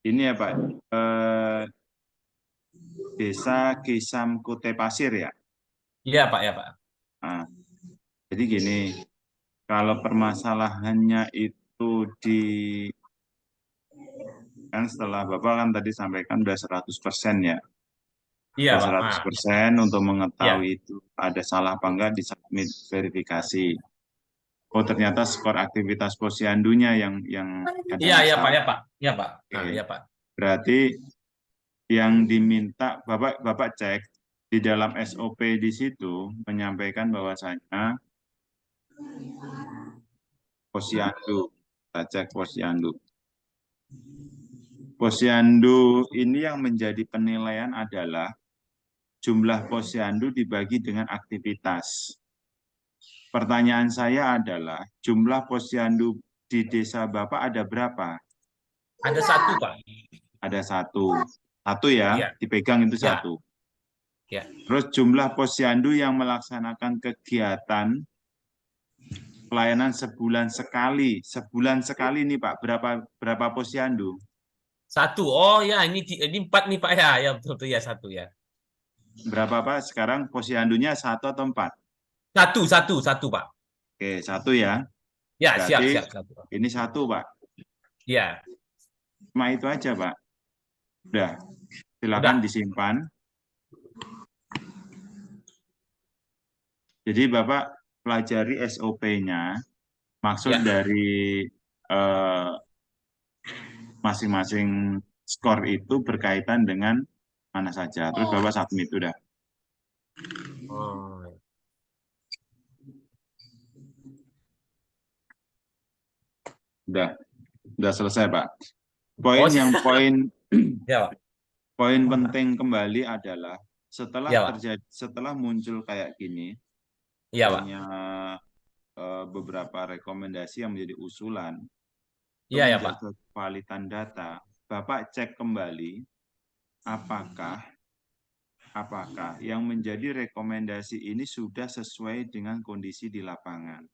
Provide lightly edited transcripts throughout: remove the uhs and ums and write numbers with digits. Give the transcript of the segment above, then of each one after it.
Ini ya Pak, Desa Kisam Kute Pasir ya. Iya Pak, ya Pak. Nah, jadi gini, kalau permasalahannya itu di kan setelah Bapak kan tadi sampaikan udah 100% ya. Iya Udah Pak. 100% untuk Iya. mengetahui itu ada salah apa enggak di submit verifikasi. Oh ternyata skor aktivitas posyandunya yang ada Iya, iya Pak, ya masalah. Pak. Iya Pak. Nah, Oke. iya Pak. Berarti yang diminta Bapak cek di dalam SOP di situ menyampaikan bahwasanya posyandu, kita cek posyandu. Posyandu ini yang menjadi penilaian adalah jumlah posyandu dibagi dengan aktivitas. Pertanyaan saya adalah jumlah posyandu di desa Bapak ada berapa? Ada satu Pak. Ada satu. Satu ya, Iya, dipegang itu iya, satu. iya. Terus jumlah posyandu yang melaksanakan kegiatan pelayanan sebulan sekali nih Pak, berapa posyandu? Satu. Oh ya, ini empat nih Pak ya. Ya betul betul ya satu ya. Berapa Pak? Sekarang posyandunya satu atau empat? Satu Pak. Oke, satu ya. Ya, siap, Berarti siap satu Pak. ini satu Pak. Ya, Cuma itu aja Pak. Udah, silakan udah. disimpan. Jadi Bapak pelajari SOP-nya, maksud Ya. dari eh, masing-masing skor itu berkaitan dengan mana saja. Terus Bapak submit, udah. Oh, Udah, udah selesai Pak. oh, Poin ya Pak. poin penting kembali adalah setelah Ya Pak. terjadi setelah muncul kayak gini, Iya Pak. punya beberapa rekomendasi yang menjadi usulan untuk Iya ya Pak. menjaga kevalitan data, Bapak cek kembali apakah apakah yang menjadi rekomendasi ini sudah sesuai dengan kondisi di lapangan.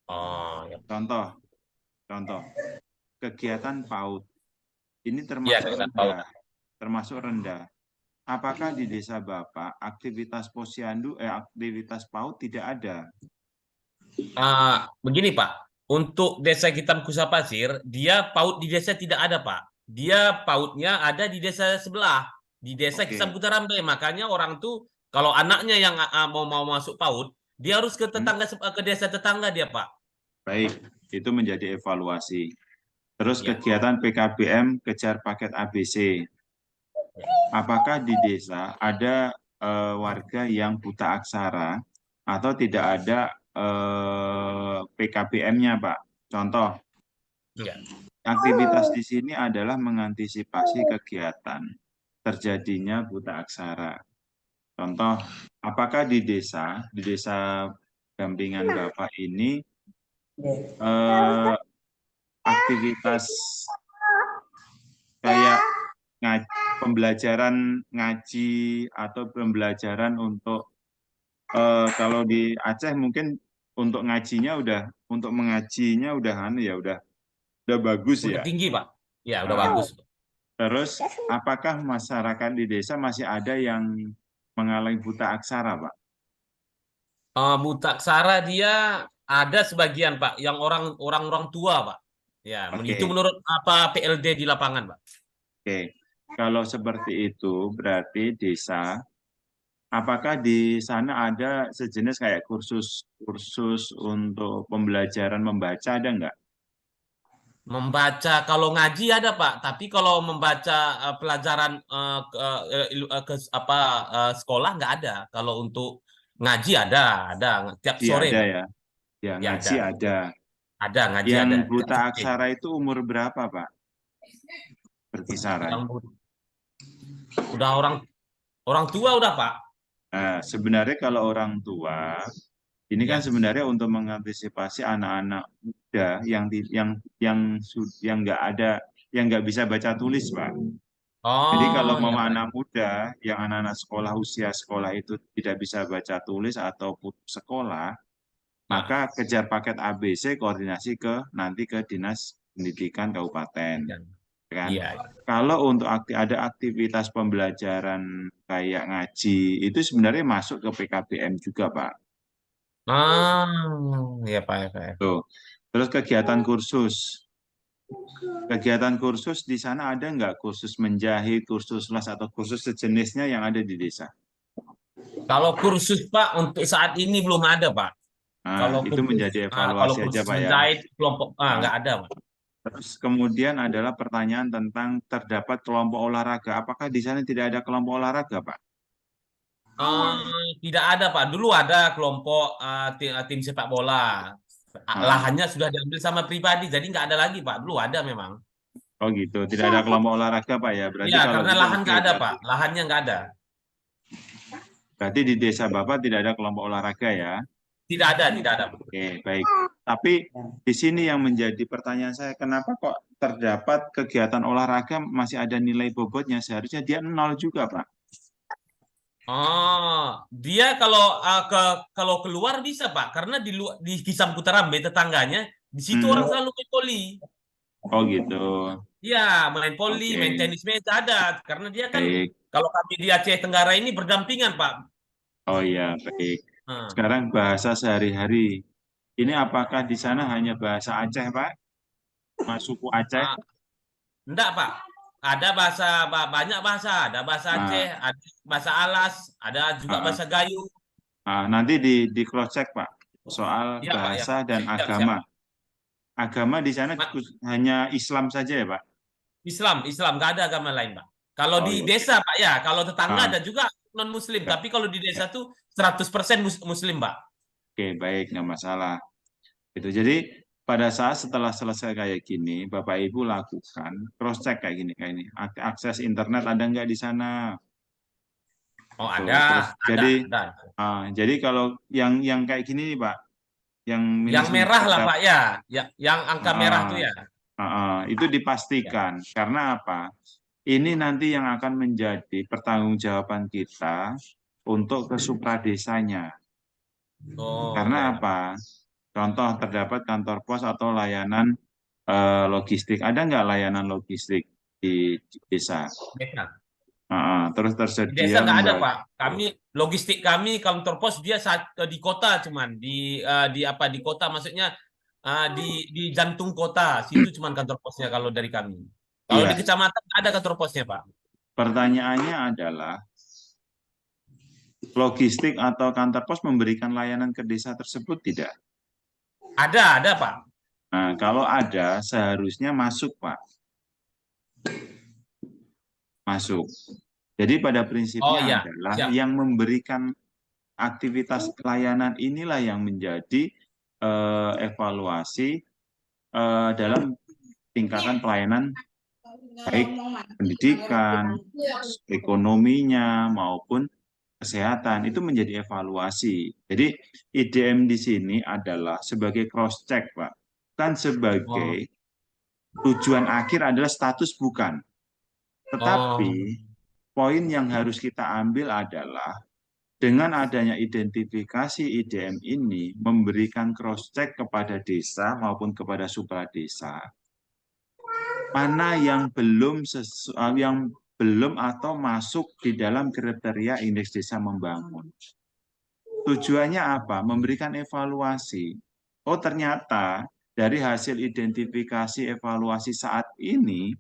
Oh, ya. Contoh, contoh kegiatan PAUD ini Iya, kita tahu. termasuk rendah. Apakah di desa Bapak aktivitas posyandu aktivitas PAUD tidak ada? Begini Pak, untuk desa Hitam Kusa Pasir, dia PAUD di desa tidak ada Pak. Dia PAUDnya ada di desa sebelah, di desa Kisam Oke. Kutarambe. Makanya orang tuh kalau anaknya yang mau mau masuk PAUD, dia harus ke Hmm, tetangga ke desa tetangga dia Pak. baik, itu menjadi evaluasi. Terus Ya. kegiatan PKBM kejar paket ABC. Apakah di desa ada warga yang buta aksara atau tidak ada PKBM-nya, Pak? Contoh, Ya. aktivitas di sini adalah mengantisipasi kegiatan terjadinya buta aksara. Contoh, apakah di desa dampingan Bapak ini eh, aktivitas kayak pembelajaran ngaji atau pembelajaran untuk kalau di Aceh mungkin untuk ngajinya untuk mengajinya udah bagus Udah ya. tinggi Pak. Ya, udah Nah, bagus. terus apakah masyarakat di desa masih ada yang mengalami buta aksara, Pak? Buta aksara dia ada sebagian Pak, yang orang tua Pak. Ya, itu Oke, menurut apa PLD di lapangan Pak. oke. Kalau seperti itu berarti desa, apakah di sana ada sejenis kayak kursus untuk pembelajaran membaca ada nggak? Membaca kalau ngaji ada Pak, tapi kalau membaca pelajaran sekolah nggak ada. Kalau untuk ngaji ada tiap Ngaji sore ada Pak. ya, ya Ya ngaji ada, ada. ada ngaji Yang ada tiap buta sore. aksara itu umur berapa, Pak? Berkisaran. Yang udah orang orang tua udah Pak. Nah, sebenarnya kalau orang tua, ini kan Ya. sebenarnya untuk mengantisipasi anak-anak muda yang nggak ada, yang nggak bisa baca tulis, Pak. Jadi kalau Oh mau ya Pak. anak muda, yang anak-anak sekolah usia sekolah itu tidak bisa baca tulis atau putus sekolah, Ah, maka kejar paket ABC koordinasi ke nanti ke dinas pendidikan kabupaten, kan? Iya. Kalau untuk ada aktivitas pembelajaran kayak ngaji, itu sebenarnya masuk ke PKBM juga, Pak. Ah, ya Pak, ya Pak. Tuh. Terus kegiatan kursus di sana ada nggak kursus menjahit, kursus les atau kursus sejenisnya yang ada di desa? Kalau kursus Pak untuk saat ini belum ada Pak. Nah, itu menjadi Kalau evaluasi aja, kursus Pak ya. menjahit kelompok Nah, nggak ada Pak. terus kemudian adalah pertanyaan tentang terdapat kelompok olahraga. Apakah di sana tidak ada kelompok olahraga, Pak? Tidak ada Pak. Dulu ada kelompok tim sepak bola. Ah, Lahannya sudah diambil sama pribadi, jadi nggak ada lagi Pak. Dulu ada memang. oh gitu, tidak ada kelompok olahraga, Pak ya. Berarti Iya, kalau karena gitu lahan oke, nggak ada Pak. Lahannya nggak ada. berarti di desa Bapak tidak ada kelompok olahraga ya. Tidak ada, tidak ada. Oke, baik. Tapi di sini yang menjadi pertanyaan saya, kenapa kok terdapat kegiatan olahraga masih ada nilai bobotnya? Seharusnya dia nol juga, Pak. Oh, dia kalau keluar bisa Pak, karena di Kisam Kutarambe tetangganya di situ orang Hmm. selalu main voli. Oh gitu. Iya, main voli, main Oke, tenis meja ada, karena dia kan baik. kalau kami di Aceh Tenggara ini berdampingan Pak. Oh iya, baik. Hmm. Sekarang bahasa sehari-hari. Ini apakah di sana hanya bahasa Aceh, Pak? Suku Aceh? Ah, enggak Pak, ada banyak bahasa, ada bahasa Aceh, Ah, ada bahasa Alas, ada juga ah, bahasa Gayo. nanti di cross check, Pak, soal Iya Pak ya, bahasa dan siap siap. agama. Agama di sana Ma- hanya Islam saja ya, Pak? Islam nggak ada agama lain Pak. Kalau Oh di iya. desa Pak ya, kalau tetangga Ah, ada juga non Muslim, ya, tapi kalau di ya. desa tuh 100% Muslim Pak. Oke, baik, nggak masalah. Itu jadi pada saat setelah selesai kayak gini, Bapak Ibu lakukan cross check kayak ini. Akses internet ada nggak di sana? Oh Itu. ada, Terus ada, jadi ada. jadi kalau yang kayak gini nih, Pak, yang Yang minus merah lah terdapat Pak ya, yang angka merah tuh ya. itu Ya. dipastikan karena apa? Ini nanti yang akan menjadi pertanggungjawaban kita untuk ke supradesanya. Oh Karena iya ya. apa? Contoh terdapat kantor pos atau layanan logistik. Ada nggak layanan logistik di desa? Desa. Terus Di desa tersedia nggak ada lembaga. Pak. Logistik kami kantor pos dia di kota cuman di apa di kota maksudnya di jantung kota situ cuman kantor posnya kalau dari kami. Kalau di Iya, kecamatan nggak ada kantor posnya Pak. pertanyaannya adalah logistik atau kantor pos memberikan layanan ke desa tersebut tidak? Ada Pak. Nah, kalau ada, seharusnya masuk, Pak. Masuk. Jadi pada Oh prinsipnya iya, adalah siap. yang memberikan aktivitas pelayanan inilah yang menjadi evaluasi dalam tingkatan pelayanan baik pendidikan, ekonominya maupun kesehatan itu menjadi evaluasi. Jadi IDM di sini adalah sebagai cross check, Pak. Bukan Oh, sebagai tujuan akhir adalah status bukan. Tetapi oh, poin yang harus kita ambil adalah dengan adanya identifikasi IDM ini memberikan cross check kepada desa maupun kepada supradesa mana yang belum atau masuk di dalam kriteria indeks desa membangun. Tujuannya apa? Memberikan evaluasi. Oh, ternyata dari hasil identifikasi evaluasi saat ini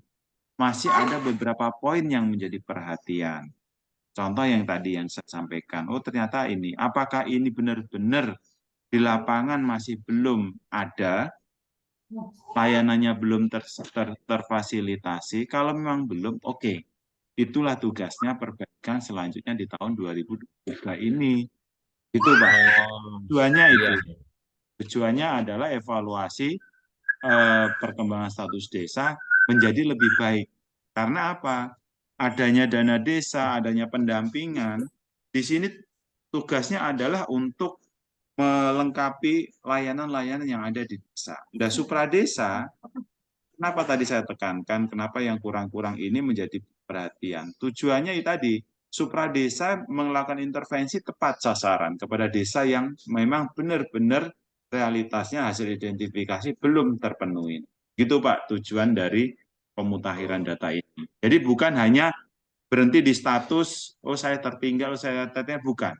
masih ada beberapa poin yang menjadi perhatian. Contoh yang tadi yang saya sampaikan. Oh, ternyata ini. Apakah ini benar-benar di lapangan masih belum ada, layanannya belum terfasilitasi? Kalau memang belum, oke. Itulah tugasnya perbaikan selanjutnya di tahun 2023 ini. Itu, Pak. oh, Tujuannya iya. itu. Tujuannya adalah evaluasi perkembangan status desa menjadi lebih baik. Karena apa? Adanya dana desa, adanya pendampingan, di sini tugasnya adalah untuk melengkapi layanan-layanan yang ada di desa. Dan supradesa, kenapa tadi saya tekankan, kenapa yang kurang-kurang ini menjadi perhatian? Tujuannya itu tadi, supradesa melakukan intervensi tepat sasaran kepada desa yang memang benar-benar realitasnya hasil identifikasi belum terpenuhi. Gitu Pak, tujuan dari pemutakhiran data ini. Jadi bukan hanya berhenti di status, oh saya tertinggal, saya tertinggal, bukan.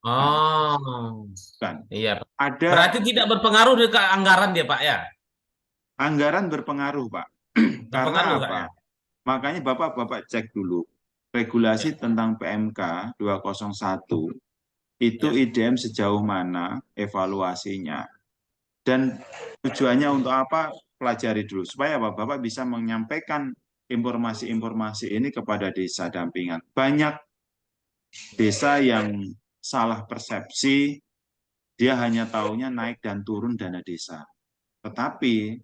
Bukan, Oh, bukan. iya. Ada Berarti tidak berpengaruh dengan anggaran dia, Pak, ya? anggaran berpengaruh, Pak. Berpengaruh Karena nggak ya? apa? Makanya Bapak cek dulu Ya, regulasi tentang PMK 201 itu ya. IDM sejauh mana evaluasinya dan tujuannya untuk apa, pelajari dulu supaya Bapak bisa menyampaikan informasi-informasi ini kepada desa dampingan. Banyak desa yang salah persepsi, dia hanya taunya naik dan turun dana desa. Tetapi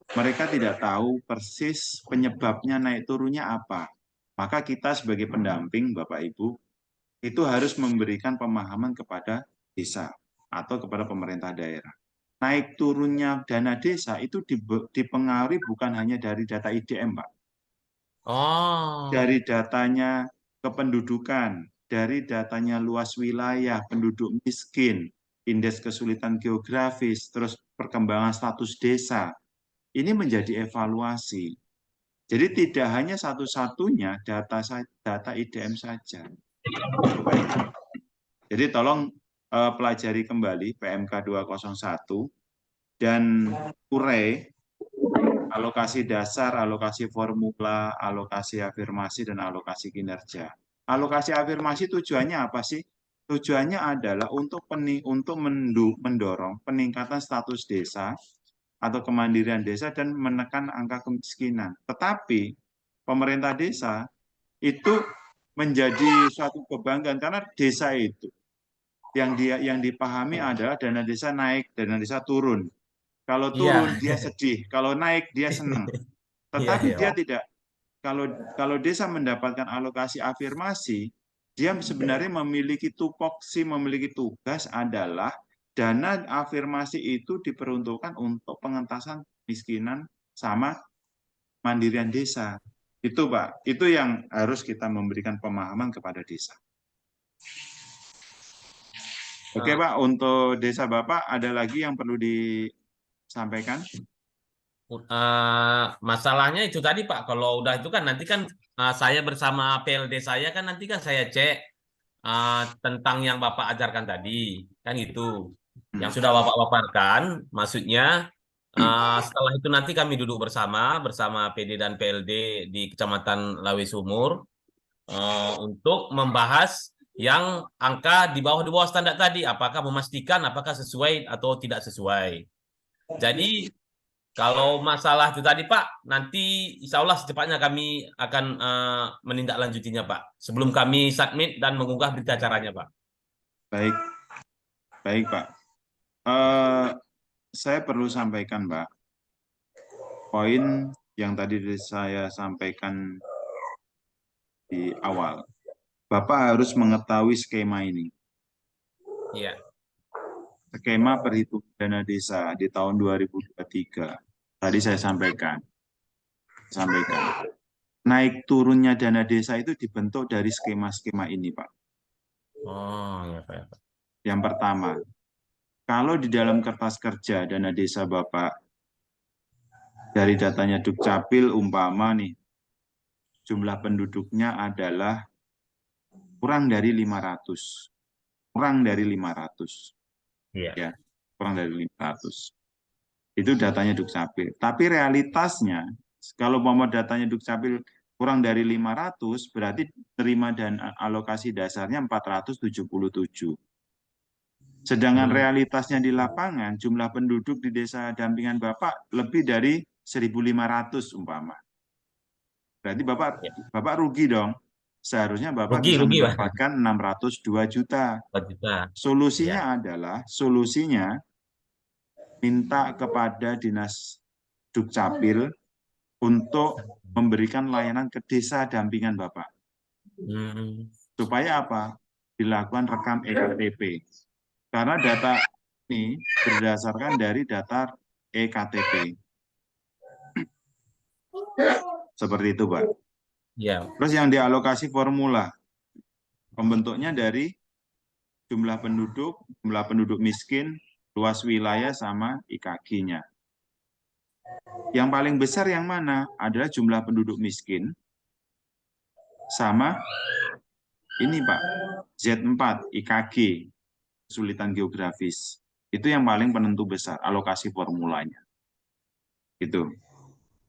mereka tidak tahu persis penyebabnya naik turunnya apa. Maka kita sebagai pendamping, Bapak Ibu, itu harus memberikan pemahaman kepada desa atau kepada pemerintah daerah. Naik turunnya dana desa itu dipengaruhi bukan hanya dari data IDM, Pak. Oh, Dari datanya kependudukan, dari datanya luas wilayah, penduduk miskin, indeks kesulitan geografis, terus perkembangan status desa. Ini menjadi evaluasi. Jadi tidak hanya satu-satunya data IDM saja. Jadi tolong pelajari kembali PMK 201 dan urai alokasi dasar, alokasi formula, alokasi afirmasi, dan alokasi kinerja. Alokasi afirmasi tujuannya apa sih? Tujuannya adalah untuk mendorong peningkatan status desa atau kemandirian desa dan menekan angka kemiskinan. Tetapi pemerintah desa itu menjadi suatu kebanggaan karena desa itu yang dipahami adalah dana desa naik, dana desa turun. Kalau iya. turun dia sedih, kalau naik dia senang. Iya, Tetapi iya, dia Pak. tidak. Kalau kalau desa mendapatkan alokasi afirmasi, dia sebenarnya memiliki tupoksi, memiliki tugas adalah dana afirmasi itu diperuntukkan untuk pengentasan kemiskinan sama mandirian desa. Itu Pak, itu yang harus kita memberikan pemahaman kepada desa. Oke Eh, Pak, untuk desa Bapak ada lagi yang perlu disampaikan? masalahnya itu tadi Pak, kalau udah itu kan nanti kan saya bersama PLD saya kan nanti kan saya cek tentang yang Bapak ajarkan tadi, kan gitu. Yang Hmm. sudah Bapak paparkan, maksudnya setelah itu nanti kami duduk bersama PD dan PLD di Kecamatan Lawe Sumur untuk membahas yang angka di bawah standar tadi, apakah memastikan apakah sesuai atau tidak sesuai. Jadi kalau masalah itu tadi Pak, nanti insya Allah secepatnya kami akan menindaklanjutinya Pak. Sebelum kami submit dan mengunggah berita acaranya Pak. Baik, baik Pak. Ya, Saya perlu sampaikan Pak, poin yang tadi saya sampaikan di awal. Bapak harus mengetahui skema ini. iya, Skema perhitungan dana desa di tahun 2023. Tadi saya sampaikan. Naik turunnya dana desa itu dibentuk dari skema-skema ini, Pak. oh ya Pak. Ya, Pak. Yang pertama, kalau di dalam kertas kerja dana desa Bapak, dari datanya Dukcapil umpama nih, jumlah penduduknya adalah kurang dari 500. Kurang dari 500. Iya. Ya, kurang dari 500. Itu datanya Dukcapil. Tapi realitasnya, kalau mau datanya Dukcapil kurang dari 500, berarti terima dan alokasi dasarnya 477. Sedangkan Hmm, realitasnya di lapangan, jumlah penduduk di desa dampingan Bapak lebih dari 1.500 umpama. Berarti Bapak ya. Bapak rugi dong. Seharusnya Bapak Rugi, bisa rugi Pak. mendapatkan 602 juta. 4 juta. Solusinya Ya. adalah, minta kepada Dinas Dukcapil untuk memberikan layanan ke desa dampingan Bapak. Hmm, Supaya apa? Dilakukan rekam EKTP. Karena data ini berdasarkan dari data EKTP. Seperti itu, Pak. ya. Terus yang dialokasi formula, pembentuknya dari jumlah penduduk miskin, luas wilayah, sama IKG-nya. Yang paling besar yang mana? Adalah jumlah penduduk miskin sama ini Pak, Z4, IKG, kesulitan geografis. Itu yang paling penentu besar, alokasi formulanya. Gitu.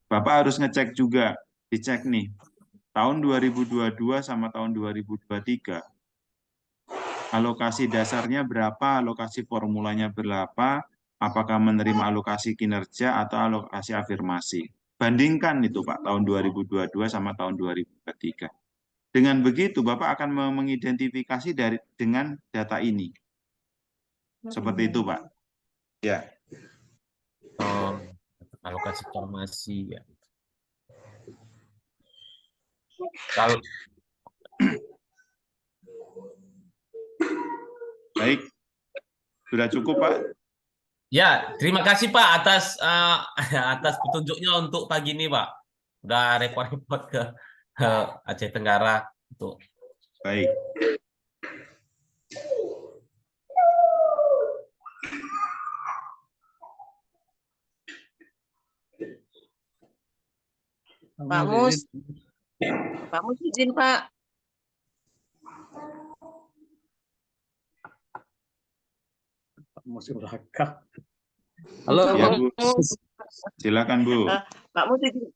Bapak harus ngecek juga, dicek nih, tahun 2022 sama tahun 2023, alokasi dasarnya berapa, alokasi formulanya berapa, apakah menerima alokasi kinerja atau alokasi afirmasi. Bandingkan itu Pak, tahun 2022 sama tahun 2023. Dengan begitu, Bapak akan mengidentifikasi dengan data ini. Seperti itu, Pak. Ya. Oh, alokasi farmasi ya. Kalau Baik. Sudah cukup, Pak? ya, terima kasih Pak atas petunjuknya untuk pagi ini, Pak. Udah repot-repot ke Aceh Tenggara untuk. Baik. Pak Mus, Pak Mus izin Pak. Pak Mus Uraka. Halo, Ya, Pak Bu. Mus. Silakan, Bu. Pak Mus izin.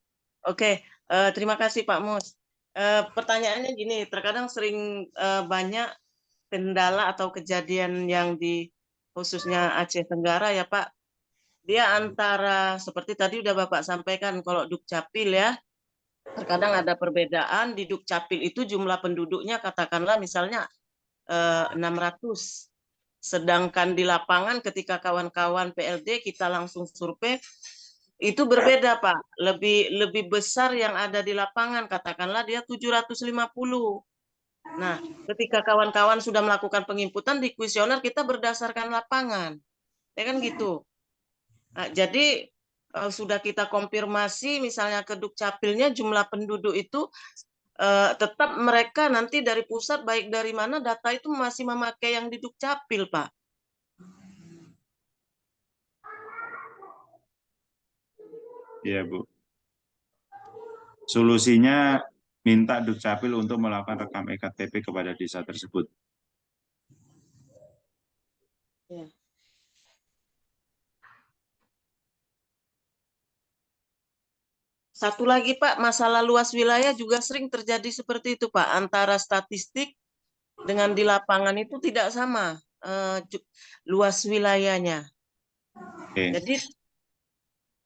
Oke, terima kasih Pak Mus. Pertanyaannya gini, terkadang sering banyak kendala atau kejadian yang di khususnya Aceh Tenggara ya Pak. Dia antara seperti tadi udah Bapak sampaikan kalau Dukcapil ya, terkadang ada perbedaan di Dukcapil itu jumlah penduduknya katakanlah misalnya 600. Sedangkan di lapangan ketika kawan-kawan PLD kita langsung survei itu berbeda Pak. Lebih besar yang ada di lapangan katakanlah dia 750. Nah, ketika kawan-kawan sudah melakukan penginputan di kuesioner kita berdasarkan lapangan. Ya kan gitu. Nah, jadi sudah kita konfirmasi misalnya ke Dukcapilnya jumlah penduduk itu tetap mereka nanti dari pusat baik dari mana data itu masih memakai yang di Dukcapil, Pak. Ya, Bu. Solusinya minta Dukcapil untuk melakukan rekam EKTP kepada desa tersebut. Ya. Satu lagi Pak, masalah luas wilayah juga sering terjadi seperti itu Pak. Antara statistik dengan di lapangan itu tidak sama luas wilayahnya. Oke. Jadi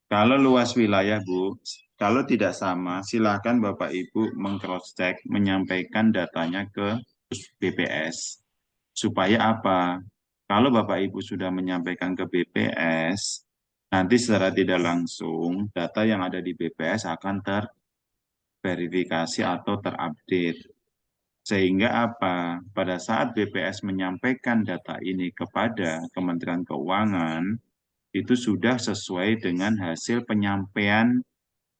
Kalau luas wilayah, Bu, kalau tidak sama, silakan Bapak Ibu meng-cross-check, menyampaikan datanya ke BPS. Supaya apa? Kalau Bapak Ibu sudah menyampaikan ke BPS, nanti secara tidak langsung data yang ada di BPS akan terverifikasi atau terupdate. Sehingga apa? Pada saat BPS menyampaikan data ini kepada Kementerian Keuangan, itu sudah sesuai dengan hasil penyampaian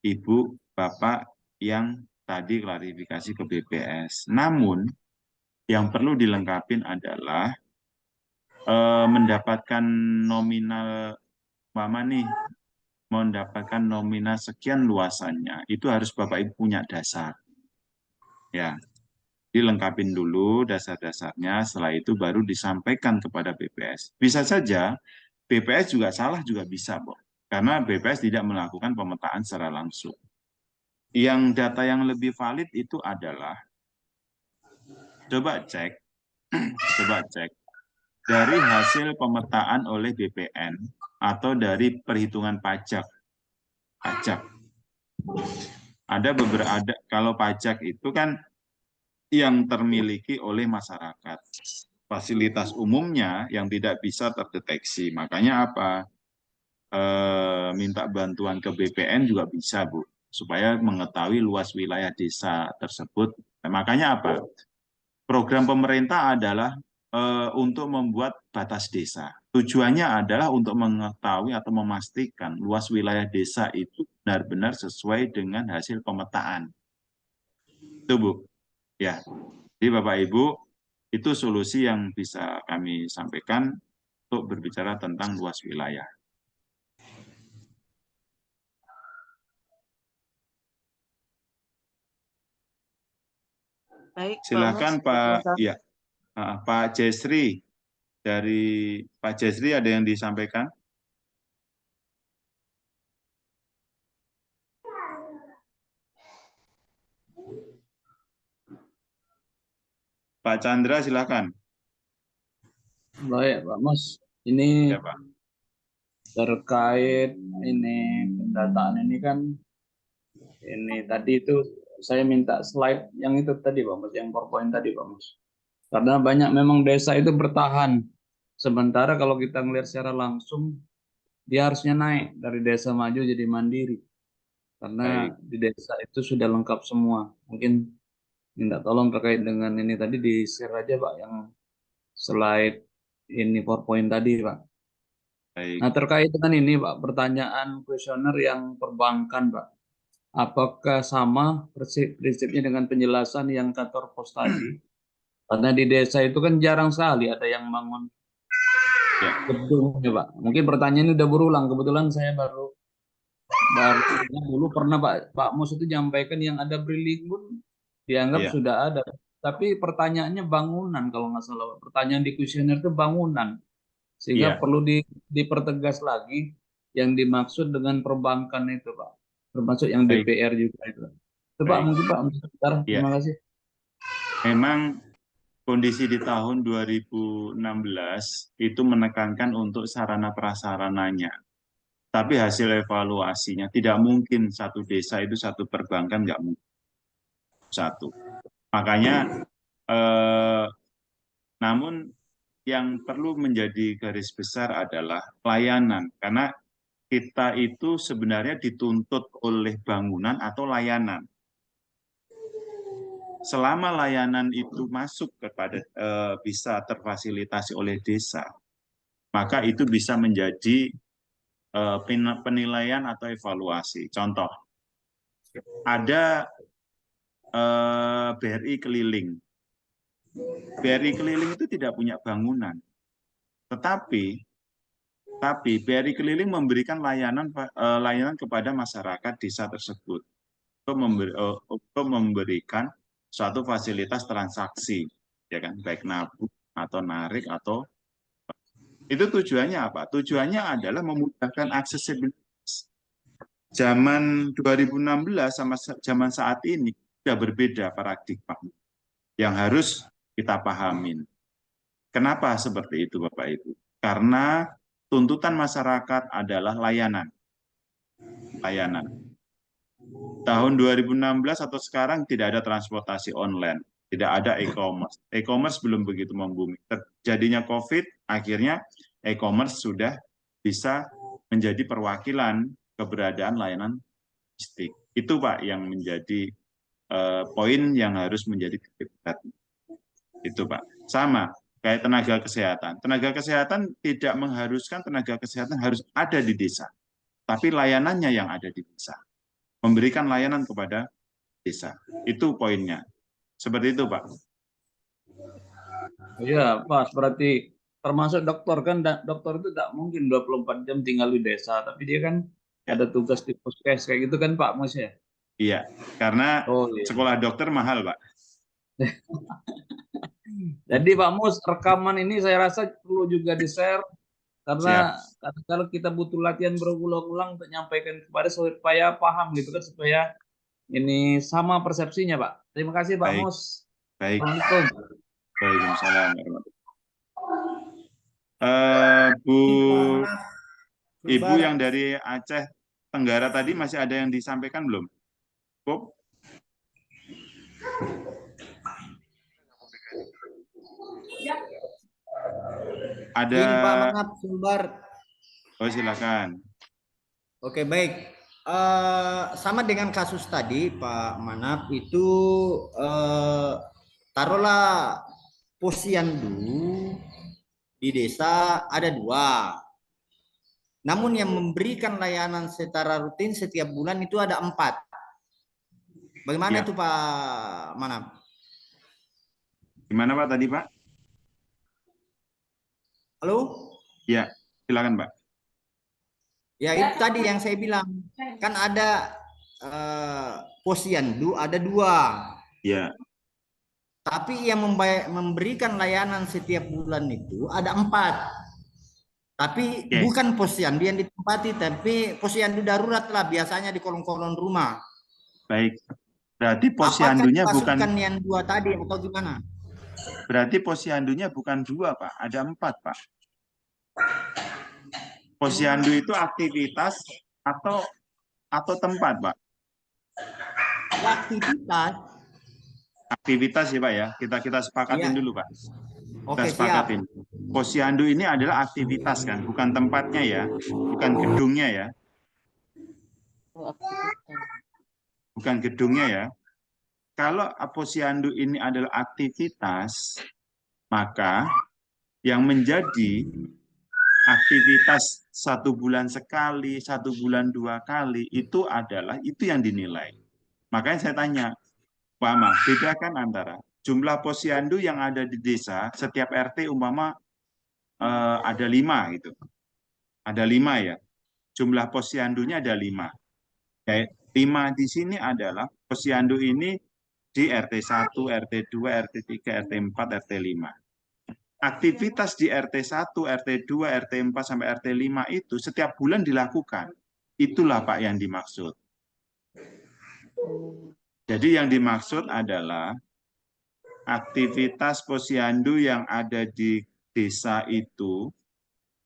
Ibu Bapak yang tadi klarifikasi ke BPS. Namun, yang perlu dilengkapi adalah mendapatkan nominal Mama nih, mendapatkan nominal sekian luasannya, itu harus Bapak Ibu punya dasar. Ya, dilengkapin dulu dasar-dasarnya, setelah itu baru disampaikan kepada BPS. Bisa saja BPS juga salah juga bisa, Bo. Karena BPS tidak melakukan pemetaan secara langsung. Yang data yang lebih valid itu adalah coba cek dari hasil pemetaan oleh BPN atau dari perhitungan pajak. Kalau pajak itu kan yang termiliki oleh masyarakat. Fasilitas umumnya yang tidak bisa terdeteksi. Makanya apa? Minta bantuan ke BPN juga bisa, Bu, supaya mengetahui luas wilayah desa tersebut. Makanya apa? Program pemerintah adalah untuk membuat batas desa. Tujuannya adalah untuk mengetahui atau memastikan luas wilayah desa itu benar-benar sesuai dengan hasil pemetaan. Itu, Bu. Ya, jadi Bapak Ibu, itu solusi yang bisa kami sampaikan untuk berbicara tentang luas wilayah. Baik, Pak Silakan Mus. Pak, Terima kasih. ya, Pak Jesri. Dari Pak Jesri ada yang disampaikan? Pak Chandra, silakan. Baik, Pak Mus. Ini Ya, Pak. terkait ini pendataan ini kan, ini tadi itu saya minta slide yang itu tadi Pak Mus, yang PowerPoint tadi Pak Mus. Karena banyak memang desa itu bertahan. Sementara kalau kita ngelihat secara langsung, dia harusnya naik dari desa maju jadi mandiri. Karena Baik. di desa itu sudah lengkap semua. Mungkin minta tolong terkait dengan ini tadi di-share aja Pak, yang slide ini PowerPoint tadi Pak. Baik. Nah terkait dengan ini Pak, pertanyaan kuesioner yang perbankan Pak. Apakah sama prinsipnya dengan penjelasan yang kantor pos tadi? Karena di desa itu kan jarang sekali ada yang bangun Ya. gedung ya Pak. Mungkin pertanyaan ini udah berulang. Kebetulan saya baru dulu pernah Pak Mus itu menyampaikan yang ada Brilimbun dianggap Ya. sudah ada. Tapi pertanyaannya bangunan kalau nggak salah Pak. Pertanyaan di kuesioner itu bangunan. Sehingga Iya. perlu dipertegas lagi yang dimaksud dengan perbankan itu Pak. Termasuk yang Baik. DPR juga itu. Itu Pak, Baik. mungkin Pak, sebentar. Iya. Terima kasih. Memang kondisi di tahun 2016 itu menekankan untuk sarana prasarananya. Tapi hasil evaluasinya tidak mungkin satu desa itu satu perbankan, nggak mungkin satu. Makanya, namun yang perlu menjadi garis besar adalah layanan. Karena kita itu sebenarnya dituntut oleh bangunan atau layanan. Selama layanan itu masuk kepada bisa terfasilitasi oleh desa, maka itu bisa menjadi penilaian atau evaluasi. Contoh, ada BRI keliling. BRI keliling itu tidak punya bangunan, tetapi BRI keliling memberikan layanan kepada masyarakat desa tersebut untuk memberikan suatu fasilitas transaksi, ya kan, baik nabung atau narik atau itu tujuannya apa? Tujuannya adalah memudahkan aksesibilitas. Zaman 2016 sama zaman saat ini sudah berbeda paradigma yang harus kita pahamin. Kenapa seperti itu Bapak Ibu? Karena tuntutan masyarakat adalah layanan. Layanan. Tahun 2016 atau sekarang tidak ada transportasi online, tidak ada e-commerce. E-commerce belum begitu membumi. Terjadinya COVID, akhirnya e-commerce sudah bisa menjadi perwakilan keberadaan layanan logistik. Itu Pak yang menjadi poin yang harus menjadi titik berat. Itu Pak. Sama kayak tenaga kesehatan. Tenaga kesehatan tidak mengharuskan tenaga kesehatan harus ada di desa, tapi layanannya yang ada di desa. Memberikan layanan kepada desa. Itu poinnya. Seperti itu, Pak. Iya, Pak. Berarti termasuk dokter kan, dokter itu tidak mungkin 24 jam tinggal di desa, tapi dia kan ada tugas di puskes kayak gitu kan Pak Mus ya? Iya, karena Iya. sekolah dokter mahal, Pak. Jadi Pak Mus, rekaman ini saya rasa perlu juga di-share karena kalau kita butuh latihan berulang-ulang untuk menyampaikan kepada supaya paham gitu kan, supaya ini sama persepsinya Pak. Terima kasih Pak Baik. Mus. Baik. Assalamualaikum. Waalaikumsalam Bu Ibu yang dari Aceh Tenggara tadi masih ada yang disampaikan belum? Bu? Ada. Ini Pak Manap Sumbar. Oh silakan. Oke baik. Sama dengan kasus tadi Pak Manap itu taruhlah posyandu di desa ada 2. Namun yang memberikan layanan secara rutin setiap bulan itu ada 4. Bagaimana itu Pak Manap? Gimana Pak tadi Pak? Halo? Ya, silakan Pak. Ya itu tadi yang saya bilang, kan ada posyandu ada 2. Ya. Tapi yang memberikan layanan setiap bulan itu ada 4. Tapi Oke. bukan posyandu yang ditempati, tapi posyandu darurat lah biasanya di kolong-kolong rumah. Baik. Berarti Apakah posyandunya bukan dimasukkan yang 2 tadi atau gimana? berarti posyandunya bukan 2, Pak. Ada 4, Pak. Posyandu itu aktivitas atau tempat, Pak? Aktivitas. Aktivitas ya, Pak ya. Kita sepakatin Iya. dulu, Pak. Kita Oke, siap. sepakatin. Posyandu ini adalah aktivitas kan, bukan tempatnya ya, bukan gedungnya ya, Oh, aktivitas. bukan gedungnya ya. Kalau posyandu ini adalah aktivitas, maka yang menjadi aktivitas 1 bulan sekali, 1 bulan 2 kali, itu adalah itu yang dinilai. Makanya saya tanya, Pak Ahmad, bedakan antara jumlah posyandu yang ada di desa, setiap RT umpama ada 5 gitu. Ada 5 ya. Jumlah posyandunya ada 5. 5 di sini adalah posyandu ini di RT 1, RT 2, RT 3, RT 4, RT 5. Aktivitas di RT 1, RT 2, RT 4 sampai RT 5 itu setiap bulan dilakukan. Itulah Pak yang dimaksud. Jadi yang dimaksud adalah aktivitas posyandu yang ada di desa itu,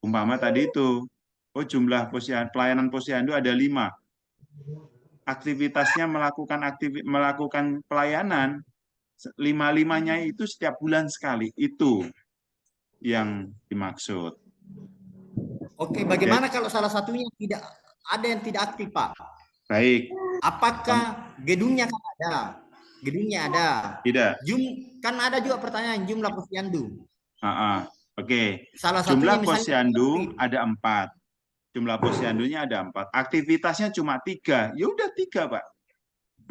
umpama tadi itu, oh jumlah pelayanan posyandu ada 5. Aktivitasnya melakukan pelayanan 5-5-nya itu setiap bulan sekali, itu yang dimaksud. Oke, bagaimana kalau salah satunya tidak ada yang tidak aktif, Pak? Baik. Apakah gedungnya kan ada? Gedungnya ada. Tidak. Kan ada juga pertanyaan jumlah posyandu. Oke. Salah Jumlah satunya posyandu misalnya ada 4. Jumlah posyandunya ada 4. Aktivitasnya cuma 3. Ya udah 3, Pak.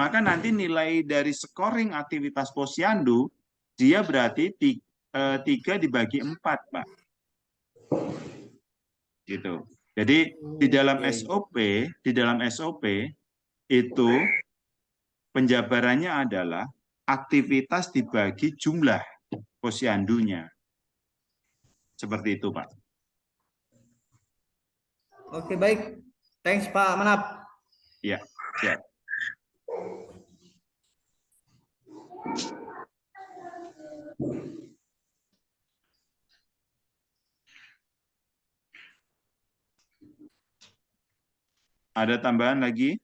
Maka nanti nilai dari scoring aktivitas posyandu, dia berarti 3 dibagi 4, Pak. Gitu. Jadi di dalam SOP itu penjabarannya adalah aktivitas dibagi jumlah posyandunya. Seperti itu, Pak. Oke, baik. Thanks, Pak Manap. Ya, siap. Ada tambahan lagi?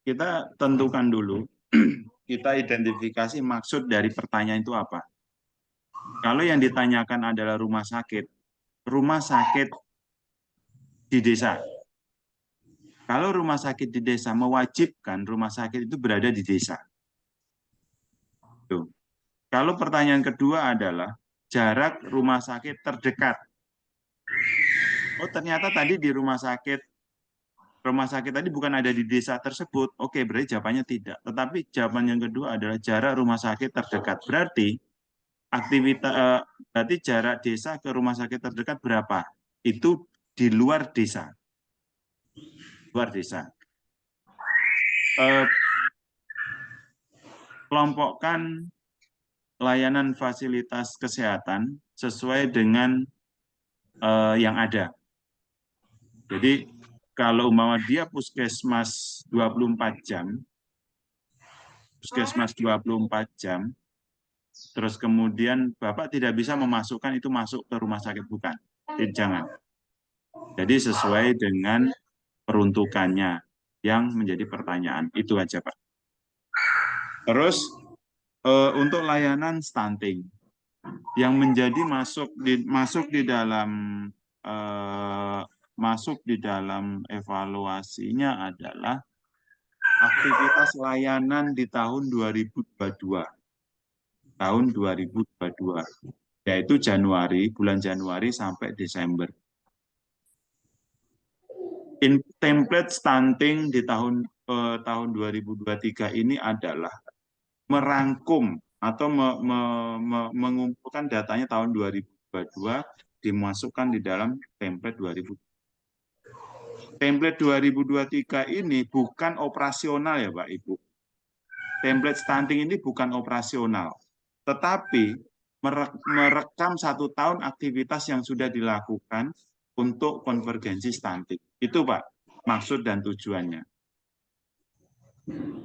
Kita tentukan dulu, kita identifikasi maksud dari pertanyaan itu apa. Kalau yang ditanyakan adalah rumah sakit di desa. Kalau rumah sakit di desa mewajibkan rumah sakit itu berada di desa. Tuh. Kalau pertanyaan kedua adalah jarak rumah sakit terdekat. Oh, ternyata tadi di rumah sakit tadi bukan ada di desa tersebut. Oke, berarti jawabannya tidak. Tetapi jawaban yang kedua adalah jarak rumah sakit terdekat. Berarti berarti jarak desa ke rumah sakit terdekat berapa? Itu di luar desa. Luar desa. Kelompokkan layanan fasilitas kesehatan sesuai dengan yang ada. Jadi kalau umpama dia puskesmas 24 jam, terus kemudian Bapak tidak bisa memasukkan itu masuk ke rumah sakit, bukan. Jangan. Jadi sesuai dengan peruntukannya yang menjadi pertanyaan. Itu aja, Pak. Terus untuk layanan stunting yang menjadi masuk di dalam evaluasinya adalah aktivitas layanan di tahun 2022. Tahun 2022, yaitu bulan Januari sampai Desember. Template stunting di tahun 2023 ini adalah merangkum atau mengumpulkan datanya tahun 2022 dimasukkan di dalam template 2023. Template 2023 ini bukan operasional ya Pak Ibu. template stunting ini bukan operasional, tetapi merekam 1 tahun aktivitas yang sudah dilakukan untuk konvergensi stunting. Itu Pak, maksud dan tujuannya.